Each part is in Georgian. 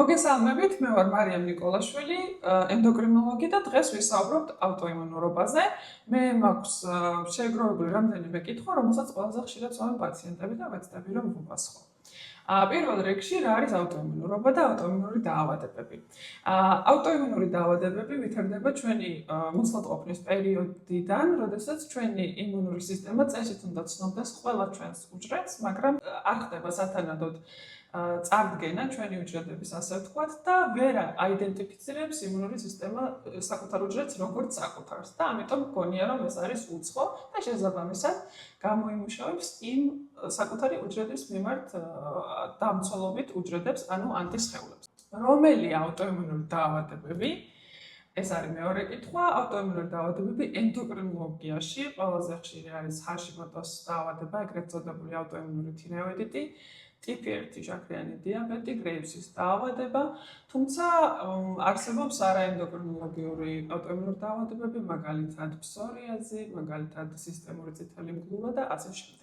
მოგესალმებით, მე ვარ მარიამ ნიკოლაშვილი, ენდოკრინოლოგი და დღეს ვისაუბრებთ ავტოიმუნურობაზე. მე მაქვს შეეგროვებული რამდენიმე კითხვა, რომელსაც ყველაზე ხშირად ცნობენ პაციენტები და ვეცდები რომ ვუპასხო. პირველ რიგში რა არის ავტოიმუნურობა და ავტოიმუნური დაავადებები. ავტოიმუნური დაავადებები ვითარდება ჩვენი მოცლადყოფნის პერიოდიდან, როდესაც ჩვენი იმუნური სისტემა წესით უნდა ცნობდეს ყველა ჩვენს უჯრედს, მაგრამ არ ხდება სათანადოდ წარდგენა ჩვენი უჯრედების ასე ვთქვათ და ვერ აიდენტიფიცირებს იმუნური სისტემა საკუთარ უჯრედს როგორც საკუთარს და ამიტომ გონია რომ ეს არის უცხო და შესაბამისად გამოიმუშავებს იმ საკუთარი უჯრედის მიმართ დამცველობით უჯრედებს, ანუ ანტისხეულებს. რომელი ავტოიმუნური დაავადებები? ეს არის მეორე კითხვა. ავტოიმუნური დაავადებები ენდოკრინოლოგიაში ყველაზე ხშირი არის ჰაშიმოტოს დაავადება, ეგრეთ წოდებული ავტოიმუნური თირეოიდიტი. ტიპი 1 ჟანგრიანი დიაბეტი, გრეივსის დაავადება, თუმცა არსებობს არაენდოკრინოლოგიური ავტოიმუნური დაავადებები, მაგალითად ფსორიაზი, მაგალითად სისტემური წითელი მგლუვა და ასე შემდეგ.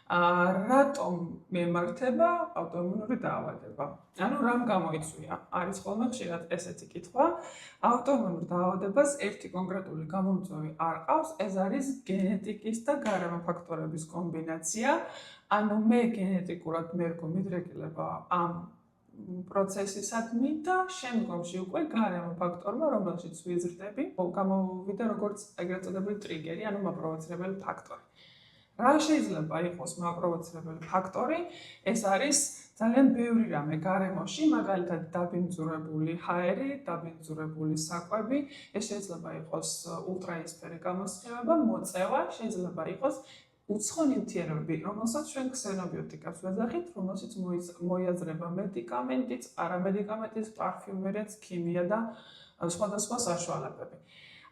რატომ მემართება ავტოიმუნური დაავადება? ანუ რამ გამოიწვია? არის ხოლმე ხშირად ესეთი კითხვა. ავტოიმუნურ დაავადებას ერთი კონკრეტული გამომწვევი არ ყავს, ეს არის გენეტიკის და გარემო ფაქტორების კომბინაცია. ანუ მე გენეტიკურად მე მიდრეკილება ამ პროცესისადმი და შემდგომში უკვე გარემო ფაქტორმა, რომელშიც ვიზრდები, გამოვიდა როგორც ეგრეთ წოდებული ტრიგერი, ანუ მაპროვოცირებელი ფაქტორი. რა შეიძლება იყოს მაპროვოცირებელი ფაქტორი? ეს არის ძალიან ბევრი რამე გარემოში, მაგალითად დაბინძურებული ჰაერი, დაბინძურებული საკვები, ეს შეიძლება იყოს ულტრაიისფერი გამოსხივება, მოწევა, შეიძლება იყოს უცხო ნივთიერებები, რომელსაც ჩვენ ქსენობიოტიკას ვეძახით, რომელშიც მოიაზრება მედიკამენტიც, არამედიკამენტიც, პარფიუმერიაც, ქიმია და სხვადასხვა საშუალებები.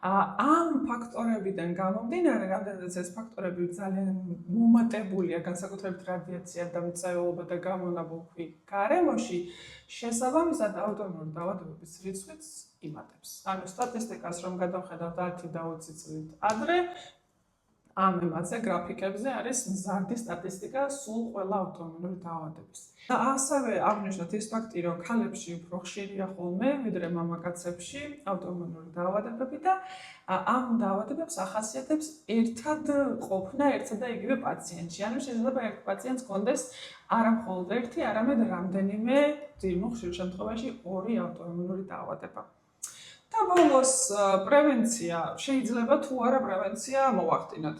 ამ ფაქტორებიდან გამომდინარე, რამდენადაც ეს ფაქტორები ძალიან მომატებულია, განსაკუთრებით რადიაცია და მწვერვალობა და გამონაბოლქვი გარემოში, შესაბამისად ავტოიმუნური დაავადებების რიცხვიც იმატებს. ანუ სტატისტიკას რომ გადავხედავთ 10 და 20 წლით ადრე, ამ ემაზე გრაფიკებზე არის მზარდი სტატისტიკა სულ ყველა ავტოიმუნური დაავადების. და ასევე აღნიშნოთ ის ფაქტი, რომ ქალებში უფრო ხშირია ხოლმე, ვიდრე მამაკაცებში ავტოიმუნური დაავადებები და ამ დაავადებებს ახასიათებს ერთად ყოფნა ერთსა და იგივე პაციენტში. ანუ შეიძლება ერთ პაციენტს ჰქონდეს არა მხოლოდ ერთი, არამედ რამდენიმე, ხშირ შემთხვევაში 2 ავტოიმუნური დაავადება. და ბოლოს პრევენცია შეიძლება თუ არა პრევენცია მოვახდინოთ.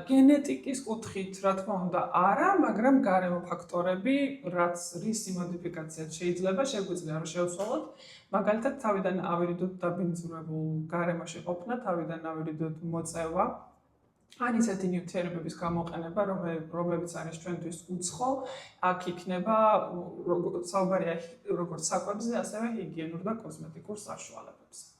გენეტიკის კუთხით, რა თქმა უნდა, არა, მაგრამ გარემო ფაქტორები, რის მოდიფიკაციაც შეიძლება, შეგვიძლია რომ შევცვალოთ. მაგალითად, თავიდან ავირიდოთ დაბინძურებულ გარემოში ყოფნა, თავიდან ავირიდოთ მოწევა, ან ისეთი ნივთიერებების გამოყენება, რომლებიც არის ჩვენთვის უცხო, აქ იქნება საუბარია როგორც საკვებზე, ასევე ჰიგიენურ და კოსმეტიკურ საშუალებებზე.